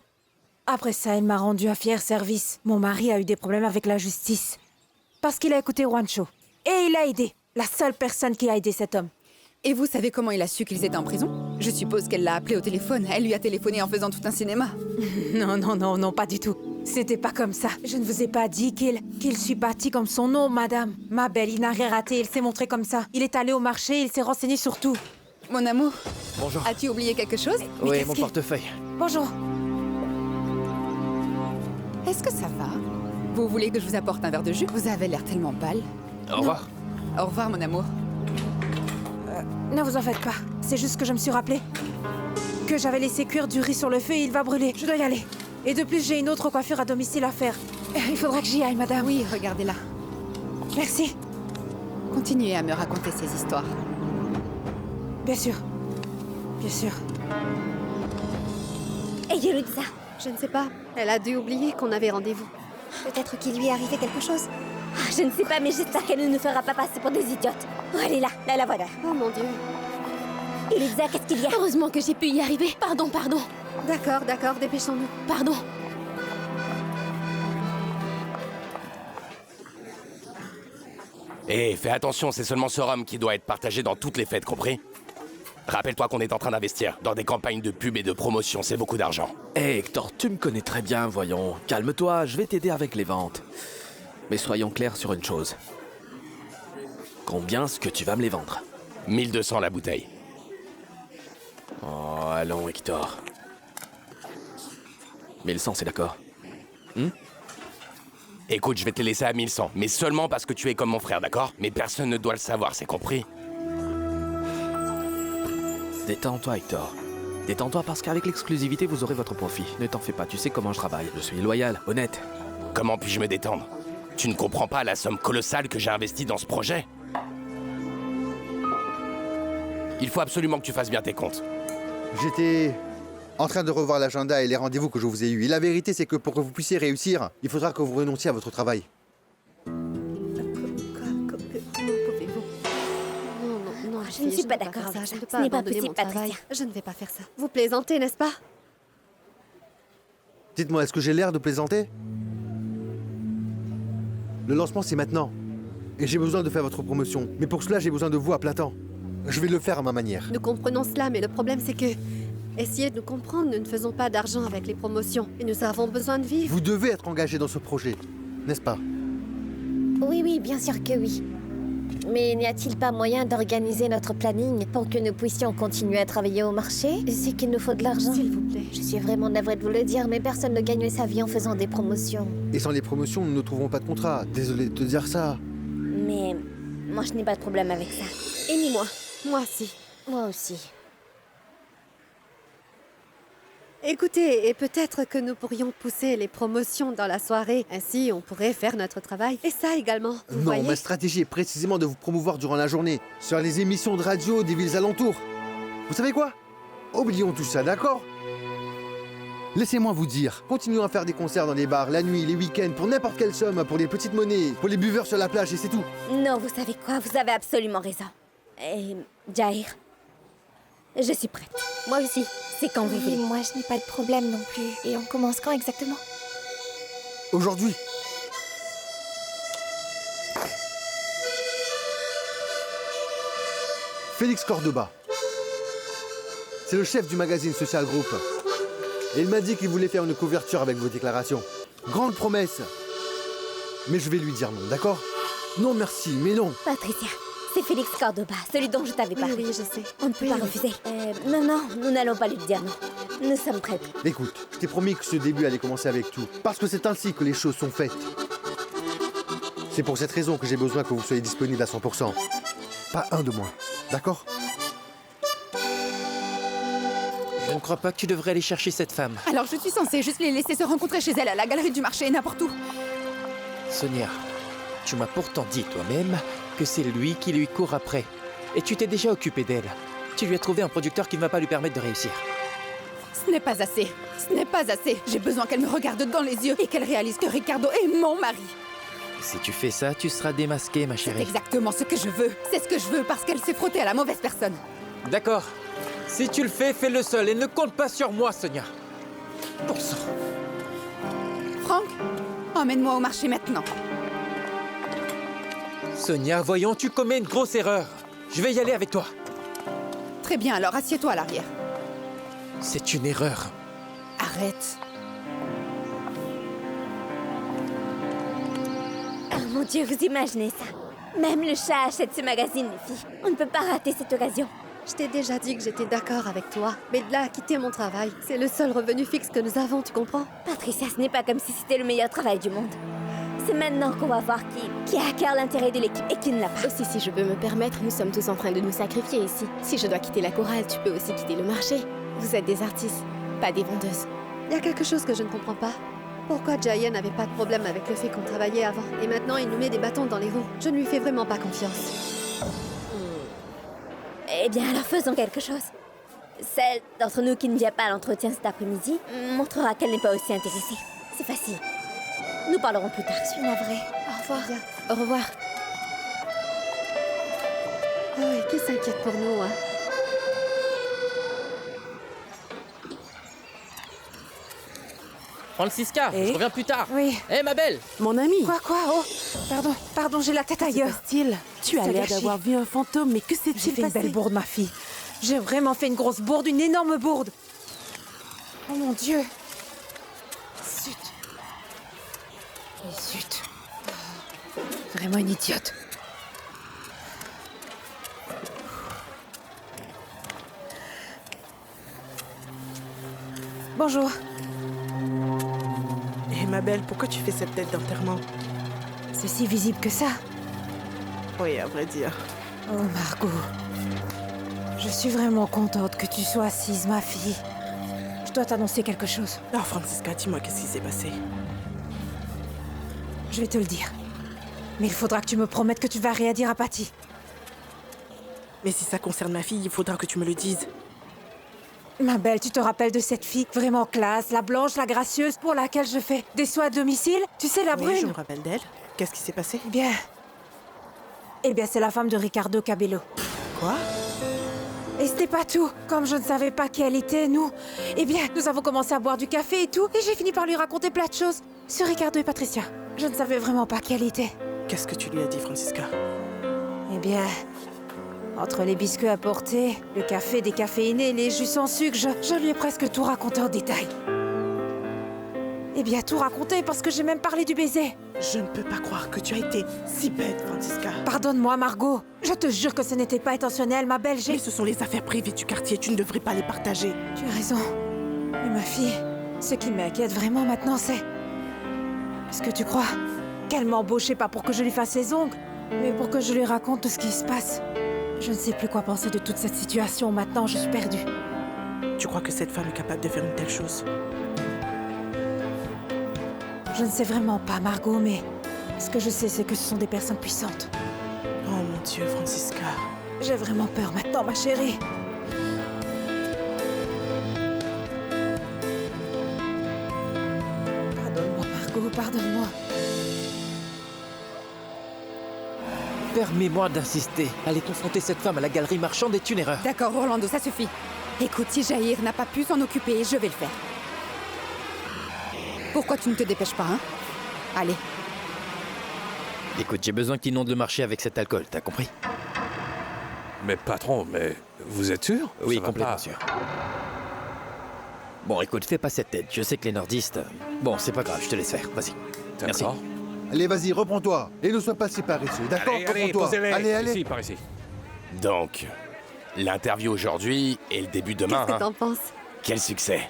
Après ça, il m'a rendu un fier service. Mon mari a eu des problèmes avec la justice. Parce qu'il a écouté Juancho. Et il a aidé. La seule personne qui a aidé cet homme. Et vous savez comment il a su qu'ils étaient en prison? Je suppose qu'elle l'a appelé au téléphone. Elle lui a téléphoné en faisant tout un cinéma. Non, pas du tout. C'était pas comme ça. Je ne vous ai pas dit qu'il suis parti comme son nom, madame. Ma belle, il n'a rien raté, il s'est montré comme ça. Il est allé au marché, il s'est renseigné sur tout. Mon amour. Bonjour. As-tu oublié quelque chose? Oui, mon portefeuille. Bonjour. Est-ce que ça va? Vous voulez que je vous apporte un verre de jus? Vous avez l'air tellement pâle. Au revoir. Au revoir, mon amour. Ne vous en faites pas. C'est juste que je me suis rappelé que j'avais laissé cuire du riz sur le feu et il va brûler. Je dois y aller. Et de plus, j'ai une autre coiffure à domicile à faire. Il faudra que j'y aille, madame. Oui, regardez-la. Merci. Continuez à me raconter ces histoires. Bien sûr. Bien sûr. Et Yelutsa? Je ne sais pas. Elle a dû oublier qu'on avait rendez-vous. Peut-être qu'il lui est arrivé quelque chose. Ah, je ne sais pas, mais j'espère qu'elle ne nous fera pas passer pour des idiotes. Oh, elle est là, la voilà. Oh mon Dieu. Yelutsa, qu'est-ce qu'il y a? Heureusement que j'ai pu y arriver. Pardon. D'accord, dépêchons-nous. Pardon. Hé, fais attention, c'est seulement ce rhum qui doit être partagé dans toutes les fêtes, compris? Rappelle-toi qu'on est en train d'investir dans des campagnes de pub et de promotion, c'est beaucoup d'argent. Hé Hector, tu me connais très bien, voyons. Calme-toi, je vais t'aider avec les ventes. Mais soyons clairs sur une chose. Combien est-ce que tu vas me les vendre? 1200 la bouteille. Oh, allons Hector. 1100, c'est d'accord? Écoute, je vais te laisser à 1100, mais seulement parce que tu es comme mon frère, d'accord? Mais personne ne doit le savoir, c'est compris? Détends-toi, Hector. Détends-toi parce qu'avec l'exclusivité, vous aurez votre profit. Ne t'en fais pas, tu sais comment je travaille. Je suis loyal, honnête. Comment puis-je me détendre? Tu ne comprends pas la somme colossale que j'ai investie dans ce projet? Il faut absolument que tu fasses bien tes comptes. J'étais en train de revoir l'agenda et les rendez-vous que je vous ai eus. Et la vérité, c'est que pour que vous puissiez réussir, il faudra que vous renonciez à votre travail. Non, je ne suis pas d'accord avec ça. Je ne peux Ce pas n'est pas abandonner possible, mon travail. Patricia. Je ne vais pas faire ça. Vous plaisantez, n'est-ce pas? Dites-moi, est-ce que j'ai l'air de plaisanter? Le lancement, c'est maintenant. Et j'ai besoin de faire votre promotion. Mais pour cela, j'ai besoin de vous à plein temps. Je vais le faire à ma manière. Nous comprenons cela, mais le problème c'est que... Essayez de nous comprendre, nous ne faisons pas d'argent avec les promotions. Et nous avons besoin de vivre. Vous devez être engagé dans ce projet, n'est-ce pas? Oui, bien sûr que oui. Mais n'y a-t-il pas moyen d'organiser notre planning pour que nous puissions continuer à travailler au marché? C'est qu'il nous faut de l'argent. S'il vous plaît. Je suis vraiment navrée de vous le dire, mais personne ne gagne sa vie en faisant des promotions. Et sans les promotions, nous ne trouverons pas de contrat. Désolé de te dire ça. Mais moi, je n'ai pas de problème avec ça. Et ni moi. Moi aussi. Moi aussi. Écoutez, et peut-être que nous pourrions pousser les promotions dans la soirée. Ainsi, on pourrait faire notre travail. Et ça également. Vous Non, voyez? ma stratégie est précisément de vous promouvoir durant la journée, sur les émissions de radio des villes alentours. Vous savez quoi? Oublions tout ça, d'accord? Laissez-moi vous dire, continuons à faire des concerts dans les bars, la nuit, les week-ends, pour n'importe quelle somme, pour des petites monnaies, pour les buveurs sur la plage et c'est tout. Non, vous savez quoi? Vous avez absolument raison. Et Jair, je suis prête. Moi aussi. C'est quand vous voulez. Moi, je n'ai pas de problème non plus. Et on commence quand exactement? Aujourd'hui. Félix Cordoba. C'est le chef du magazine Social Group. Et il m'a dit qu'il voulait faire une couverture avec vos déclarations. Grande promesse. Mais je vais lui dire non, d'accord? Non, merci, mais non. Patricia, c'est Félix Cordoba, celui dont je t'avais parlé. Oui, je sais. On ne peut pas refuser. Non, nous n'allons pas lui dire non. Nous sommes prêts. Écoute, je t'ai promis que ce début allait commencer avec tout. Parce que c'est ainsi que les choses sont faites. C'est pour cette raison que j'ai besoin que vous soyez disponible à 100%. Pas un de moins, d'accord? Je ne crois pas que tu devrais aller chercher cette femme. Alors je suis censée juste les laisser se rencontrer chez elle à la galerie du marché, n'importe où. Sonia, tu m'as pourtant dit toi-même que c'est lui qui lui court après. Et tu t'es déjà occupé d'elle. Tu lui as trouvé un producteur qui ne va pas lui permettre de réussir. Ce n'est pas assez. Ce n'est pas assez. J'ai besoin qu'elle me regarde dans les yeux et qu'elle réalise que Ricardo est mon mari. Si tu fais ça, tu seras démasquée, ma C'est chérie. exactement ce que je veux. C'est ce que je veux parce qu'elle s'est frottée à la mauvaise personne. D'accord. Si tu le fais, fais-le seul et ne compte pas sur moi, Sonia. Bon sang. Franck, emmène-moi au marché maintenant. Sonia, voyons, tu commets une grosse erreur. Je vais y aller avec toi. Très bien, alors assieds-toi à l'arrière. C'est une erreur. Arrête. Oh mon Dieu, vous imaginez ça? Même le chat achète ce magazine, les filles. On ne peut pas rater cette occasion. Je t'ai déjà dit que j'étais d'accord avec toi, mais de là à quitter mon travail, c'est le seul revenu fixe que nous avons, tu comprends? Patricia, ce n'est pas comme si c'était le meilleur travail du monde. C'est maintenant qu'on va voir qui a à cœur l'intérêt de l'équipe et qui ne l'a pas. Aussi, si je peux me permettre, nous sommes tous en train de nous sacrifier ici. Si je dois quitter la chorale, tu peux aussi quitter le marché. Vous êtes des artistes, pas des vendeuses. Il y a quelque chose que je ne comprends pas. Pourquoi Jayen n'avait pas de problème avec le fait qu'on travaillait avant, et maintenant il nous met des bâtons dans les roues? Je ne lui fais vraiment pas confiance. Eh bien, alors faisons quelque chose. Celle d'entre nous qui ne vient pas à l'entretien cet après-midi montrera qu'elle n'est pas aussi intéressée. C'est facile. Nous parlerons plus tard. Je suis navrée. Au revoir. Au revoir. Ah oui, qui s'inquiète pour nous, hein? Francisca, je reviens plus tard. Oui. Hé, ma belle. Mon ami. Quoi? Oh, pardon, j'ai la tête ailleurs. Style, tu as l'air d'avoir vu un fantôme, mais que s'est-il passé? J'ai fait une belle bourde, ma fille. J'ai vraiment fait une grosse bourde, une énorme bourde. Oh mon Dieu. Zut. Zut. Vraiment une idiote. Bonjour. Hé, ma belle, pourquoi tu fais cette tête d'enterrement? C'est si visible que ça? Oui, à vrai dire. Oh, Margot. Je suis vraiment contente que tu sois assise, ma fille. Je dois t'annoncer quelque chose. Oh, Francisca, dis-moi, qu'est-ce qui s'est passé? Je vais te le dire. Mais il faudra que tu me promettes que tu vas rien dire à Patty. Mais si ça concerne ma fille, il faudra que tu me le dises. Ma belle, tu te rappelles de cette fille vraiment classe, la blanche, la gracieuse, pour laquelle je fais des soins à domicile? Tu sais, la brune? Oui, je me rappelle d'elle. Qu'est-ce qui s'est passé? Eh bien, c'est la femme de Ricardo Cabello. Quoi? Et c'était pas tout. Comme je ne savais pas qui elle était, nous avons commencé à boire du café et tout, et j'ai fini par lui raconter plein de choses sur Ricardo et Patricia. Je ne savais vraiment pas qui elle était. Qu'est-ce que tu lui as dit, Francisca? Eh bien, entre les biscuits apportés, le café décaféiné, les jus sans sucre, je lui ai presque tout raconté en détail. Eh bien, tout raconté parce que j'ai même parlé du baiser. Je ne peux pas croire que tu as été si bête, Francisca. Pardonne-moi, Margot. Je te jure que ce n'était pas intentionnel, ma belle. Mais ce sont les affaires privées du quartier, tu ne devrais pas les partager. Tu as raison. Mais ma fille, ce qui m'inquiète vraiment maintenant, c'est... Est-ce que tu crois qu'elle m'a embauchée pas pour que je lui fasse les ongles, mais pour que je lui raconte tout ce qui se passe? Je ne sais plus quoi penser de toute cette situation. Maintenant, je suis perdue. Tu crois que cette femme est capable de faire une telle chose? Je ne sais vraiment pas, Margot, mais ce que je sais, c'est que ce sont des personnes puissantes. Oh mon Dieu, Francisca. J'ai vraiment peur maintenant, ma chérie. Pardonne-moi, Margot, pardonne-moi. Permets-moi d'insister. Aller confronter cette femme à la galerie marchande est une erreur. D'accord, Orlando, ça suffit. Écoute, si Jair n'a pas pu s'en occuper, je vais le faire. Pourquoi tu ne te dépêches pas, hein? Allez. Écoute, j'ai besoin qu'il inonde le marché avec cet alcool, t'as compris? Mais patron, mais vous êtes sûr? Oui, Ça va complètement pas. sûr. Bon, écoute, fais pas cette tête. Je sais que les nordistes... Bon, c'est pas grave, je te laisse faire. Vas-y. Merci. Allez, vas-y, reprends-toi. Et ne sois pas si paresseux, d'accord? Allez, Reprends-toi. posez-les. Allez. Ici, par ici. Donc, l'interview aujourd'hui et le début demain. Qu'est-ce que t'en penses? Quel succès.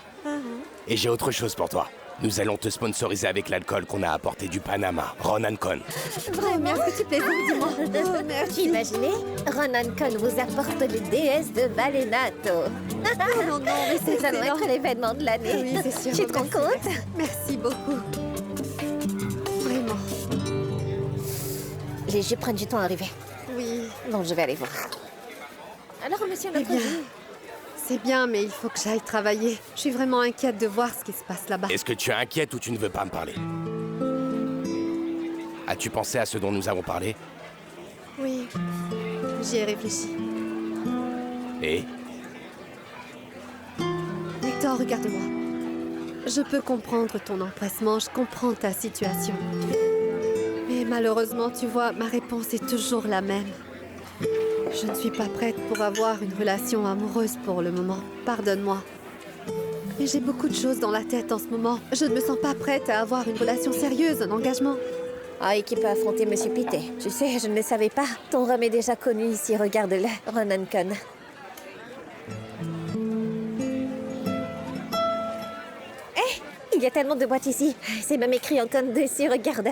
Et j'ai autre chose pour toi. Nous allons te sponsoriser avec l'alcool qu'on a apporté du Panama, Ronan Con. Vraiment, est-ce que tu plaisantes, dis-moi? Oh, merci. Imaginez, Ronan Con vous apporte les déesses de Valenato. Oh non, mais c'est Ça doit excellent. être l'événement de l'année. Oui, c'est sûr. Tu te rends compte? Merci beaucoup. Vraiment. Les jus prennent du temps à arriver. Oui. Bon, je vais aller voir. Alors, monsieur Eh notre bien, jus? c'est bien, mais il faut que j'aille travailler. Je suis vraiment inquiète de voir ce qui se passe là-bas. Est-ce que tu es inquiète ou tu ne veux pas me parler? As-tu pensé à ce dont nous avons parlé? Oui, j'y ai réfléchi. Et? Hector, regarde-moi. Je peux comprendre ton empressement, je comprends ta situation. Mais malheureusement, tu vois, ma réponse est toujours la même. Je ne suis pas prête pour avoir une relation amoureuse pour le moment. Pardonne-moi. Mais j'ai beaucoup de choses dans la tête en ce moment. Je ne me sens pas prête à avoir une relation sérieuse, un engagement. Ah, et qui peut affronter Monsieur Pité? Tu sais, je ne le savais pas. Ton rhum est déjà connu ici, regarde-le, Ronan Con. Il y a tellement de boîtes ici. C'est même écrit en con dessus, regarde.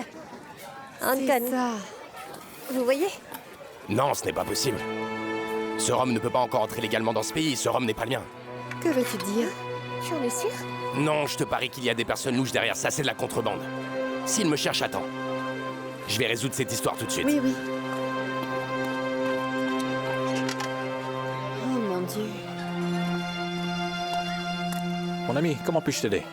En con. Ça. Vous voyez? Non, ce n'est pas possible. Ce rhum ne peut pas encore entrer légalement dans ce pays, ce rhum n'est pas le mien. Que veux-tu dire? Tu en es sûr? Non, je te parie qu'il y a des personnes louches derrière ça, c'est de la contrebande. S'ils me cherchent, attends. Je vais résoudre cette histoire tout de suite. Oui, oui. Oh mon Dieu. Mon ami, comment puis-je t'aider?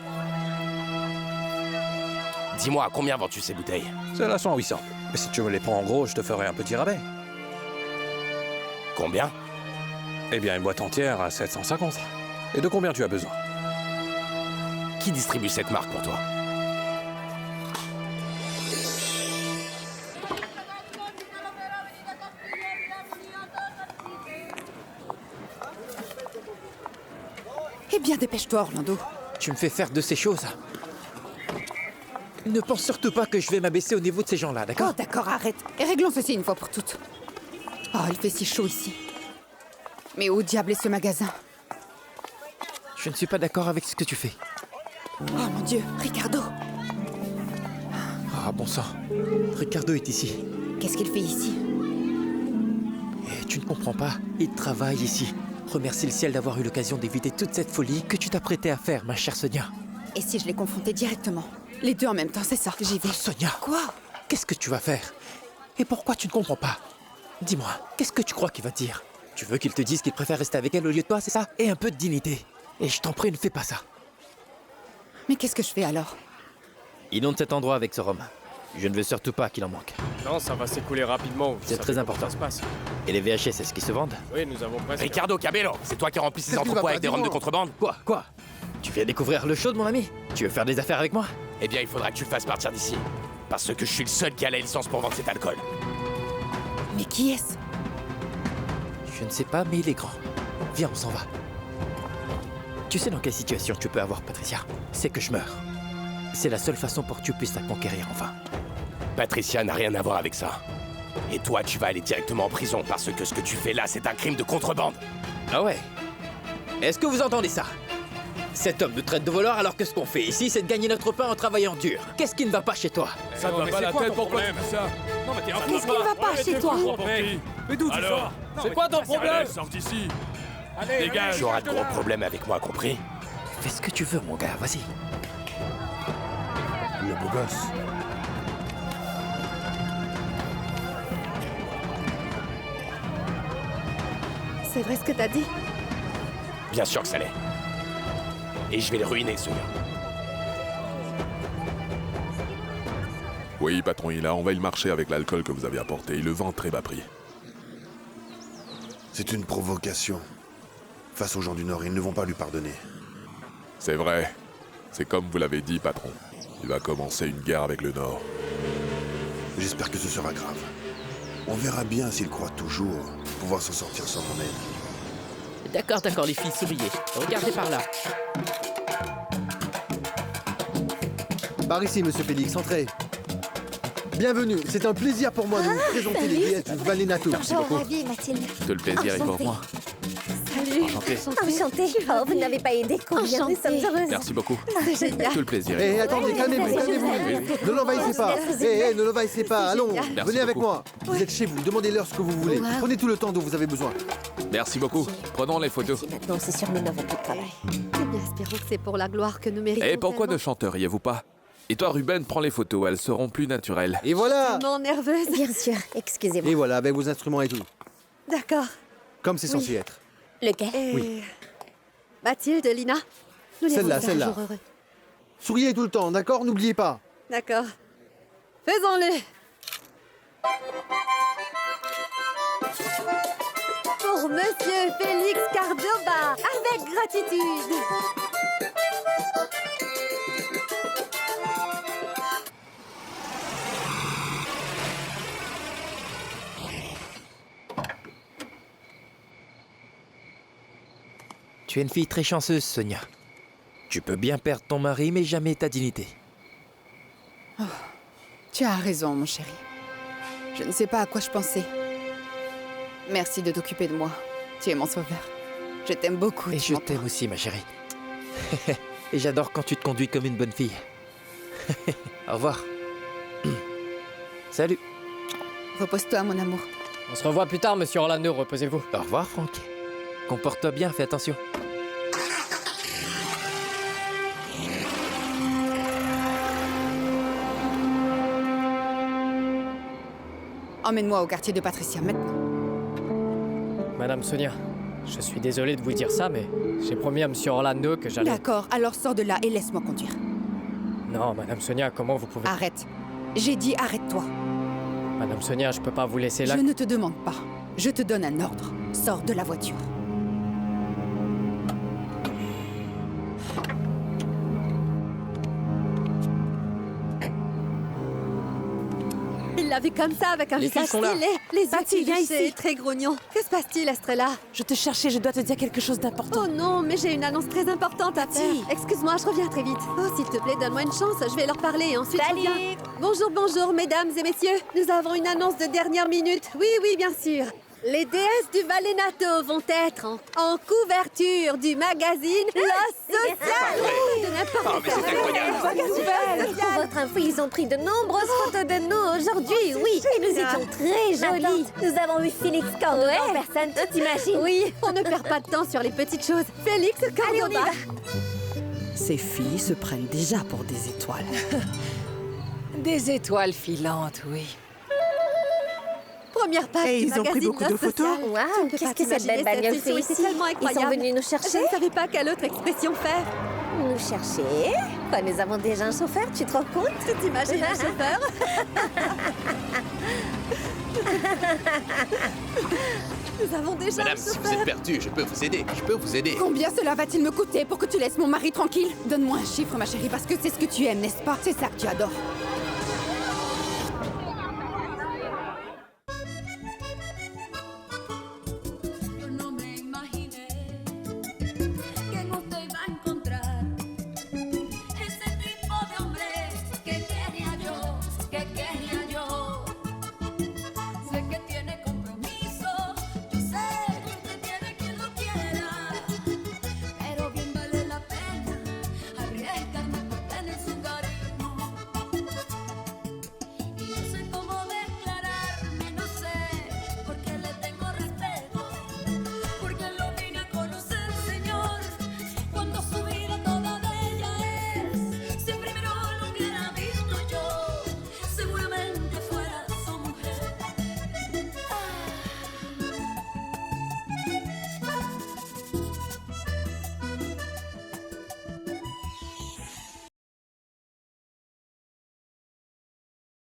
Dis-moi, à combien vends-tu ces bouteilles? Celles-là sont à 800. Mais si tu me les prends en gros, je te ferai un petit rabais. Combien? Eh bien, une boîte entière à 750. Et de combien tu as besoin? Qui distribue cette marque pour toi? Eh bien, dépêche-toi, Orlando. Tu me fais faire de ces choses. Ne pense surtout pas que je vais m'abaisser au niveau de ces gens-là, d'accord? Oh, d'accord, arrête. Et réglons ceci une fois pour toutes. Oh, il fait si chaud ici. Mais où diable est ce magasin? Je ne suis pas d'accord avec ce que tu fais. Oh mon Dieu, Ricardo. Ah, bon sang. Ricardo est ici. Qu'est-ce qu'il fait ici? Et tu ne comprends pas. Il travaille ici. Remercie le ciel d'avoir eu l'occasion d'éviter toute cette folie que tu t'apprêtais à faire, ma chère Sonia. Et si je les confrontais directement? Les deux en même temps, c'est ça. J'y vais. Sonia! Quoi? Qu'est-ce que tu vas faire? Et pourquoi tu ne comprends pas? Dis-moi, qu'est-ce que tu crois qu'il va dire? Tu veux qu'il te dise qu'il préfère rester avec elle au lieu de toi, c'est ça? Et un peu de dignité. Et je t'en prie, ne fais pas ça. Mais qu'est-ce que je fais alors? Inonde cet endroit avec ce rhum. Je ne veux surtout pas qu'il en manque. Non, ça va s'écouler rapidement. C'est très important. Ça se passe. Et les VHS, est-ce qu'ils se vendent? Oui, nous avons presque... Ricardo Cabello, c'est toi qui remplis ces entrepôts avec des rhums de contrebande? Quoi? Tu viens découvrir le show de mon ami? Tu veux faire des affaires avec moi? Eh bien, il faudra que tu le fasses partir d'ici. Parce que je suis le seul qui a la licence pour vendre cet alcool. Mais qui est-ce? Je ne sais pas, mais il est grand. Viens, on s'en va. Tu sais dans quelle situation tu peux avoir, Patricia? C'est que je meurs. C'est la seule façon pour que tu puisses la conquérir, enfin. Patricia n'a rien à voir avec ça. Et toi, tu vas aller directement en prison parce que ce que tu fais là, c'est un crime de contrebande. Ah ouais? Est-ce que vous entendez ça? Cet homme nous traite de voleurs alors que ce qu'on fait ici, c'est de gagner notre pain en travaillant dur. Qu'est-ce qui ne va pas chez toi? Ça ne va pas la tête, pourquoi tu fais ça? Non mais t'es un Qu'est-ce qui ne va pas chez toi? Mais d'où tu sors? C'est quoi ton problème? Sors d'ici. Dégage. Tu auras de gros problèmes avec moi, compris? Fais ce que tu veux, mon gars, vas-y. Le beau gosse. C'est vrai ce que t'as dit? Bien sûr que ça l'est. Et je vais le ruiner, ce gars. Oui, patron, il a envahi le marché avec l'alcool que vous avez apporté. Il le vend très bas prix. C'est une provocation. Face aux gens du Nord, ils ne vont pas lui pardonner. C'est vrai. C'est comme vous l'avez dit, patron. Il va commencer une guerre avec le Nord. J'espère que ce sera grave. On verra bien s'il croit toujours pouvoir s'en sortir sans mon aide. D'accord, les filles, s'oubliez. Regardez par là. Par ici, monsieur Félix, entrez. Bienvenue, c'est un plaisir pour moi de vous présenter les déesses du Valenato. Bonjour, ravie, Mathilde. Tout le plaisir est pour moi. Salut. Enchanté. Enchantée. Oh, vous n'avez pas aidé. Combien nous sommes heureuses. Merci beaucoup. C'est génial. Tout le plaisir. Hé, attendez, calmez-vous, calmez-vous. Ne l'envahissez pas. Hé, ne l'envahissez pas. Allons, Merci venez avec beaucoup. moi. Vous êtes chez vous, demandez-leur ce que vous voulez. Wow. Prenez tout le temps dont vous avez besoin. Merci beaucoup. Prenons les photos. Maintenant, c'est sur nous n'avons plus de travail. Eh bien, espérons que c'est pour la gloire que nous méritons. Et pourquoi ne tellement. chanteriez-vous pas? Et toi, Ruben, prends les photos, elles seront plus naturelles. Et voilà. Tellement nerveuse. Bien sûr, excusez-moi. Et voilà, avec vos instruments et tout. D'accord. Comme c'est Oui. censé être. Lequel? Et... Oui. Mathilde, Lina, nous les Celle-là, rendons celle-là. toujours heureux. Souriez tout le temps, d'accord? N'oubliez pas. D'accord. Faisons-le. Pour Monsieur Félix Cardoba, avec gratitude. Tu es une fille très chanceuse, Sonia. Tu peux bien perdre ton mari, mais jamais ta dignité. Tu as raison, mon chéri. Je ne sais pas à quoi je pensais. Merci de t'occuper de moi. Tu es mon sauveur. Je t'aime beaucoup. Et tu je m'entends. t'aime aussi, ma chérie. Et j'adore quand tu te conduis comme une bonne fille. Au revoir. Salut. Repose-toi, mon amour. On se revoit plus tard, monsieur Orlando, reposez-vous. Au revoir, Franck. Comporte-toi bien, fais attention. Emmène-moi au quartier de Patricia maintenant. Madame Sonia, je suis désolé de vous dire ça, mais j'ai promis à monsieur Orlando que j'allais... D'accord, alors sors de là et laisse-moi conduire. Non, Madame Sonia, comment vous pouvez... Arrête. J'ai dit arrête-toi. Madame Sonia, je peux pas vous laisser là... Je ne te demande pas. Je te donne un ordre. Sors de la voiture. Il l'a vu comme ça, avec un Les visage filles sont là. stylé. Les yeux Patty, qui viens luisaient, ici. très grognon. Que se passe-t-il, Estrella? Je te cherchais, je dois te dire quelque chose d'important. Oh non, mais j'ai une annonce très importante à faire. Excuse-moi, je reviens très vite. Oh, s'il te plaît, donne-moi une chance, je vais leur parler et ensuite je reviens. Bonjour, bonjour, mesdames et messieurs. Nous avons une annonce de dernière minute. Oui, oui, bien sûr. Les déesses du Valenato vont être en couverture du magazine La Sociale. De n'importe mais c'est incroyable. Pour votre info, ils ont pris de nombreuses photos de nous aujourd'hui, oui. Et nous étions très jolies. Nous avons eu Félix Cordoba en personne, tu t'imagines? Oui, on ne perd pas de temps sur les petites choses. Félix Cordoba. Allez, on y va. Ces filles se prennent déjà pour des étoiles. Des étoiles filantes, oui. Première page Et du ils ont pris magazine beaucoup de La photos. Sociale. Waouh, Tu ne peux qu'est-ce pas que cette belle t'imaginer, bagnole cette fait photo, ici? c'est tellement Ils sont incroyable. venus nous chercher? Je ne savais pas quelle autre expression faire. Nous chercher? Quoi, nous avons déjà un chauffeur, tu te rends compte? Tu t'imagines un chauffeur? Nous avons déjà Madame, un si vous chauffeur. êtes perdu, je peux vous aider. Je peux vous aider. Combien cela va-t-il me coûter pour que tu laisses mon mari tranquille? Donne-moi un chiffre, ma chérie, parce que c'est ce que tu aimes, n'est-ce pas? C'est ça que tu adores.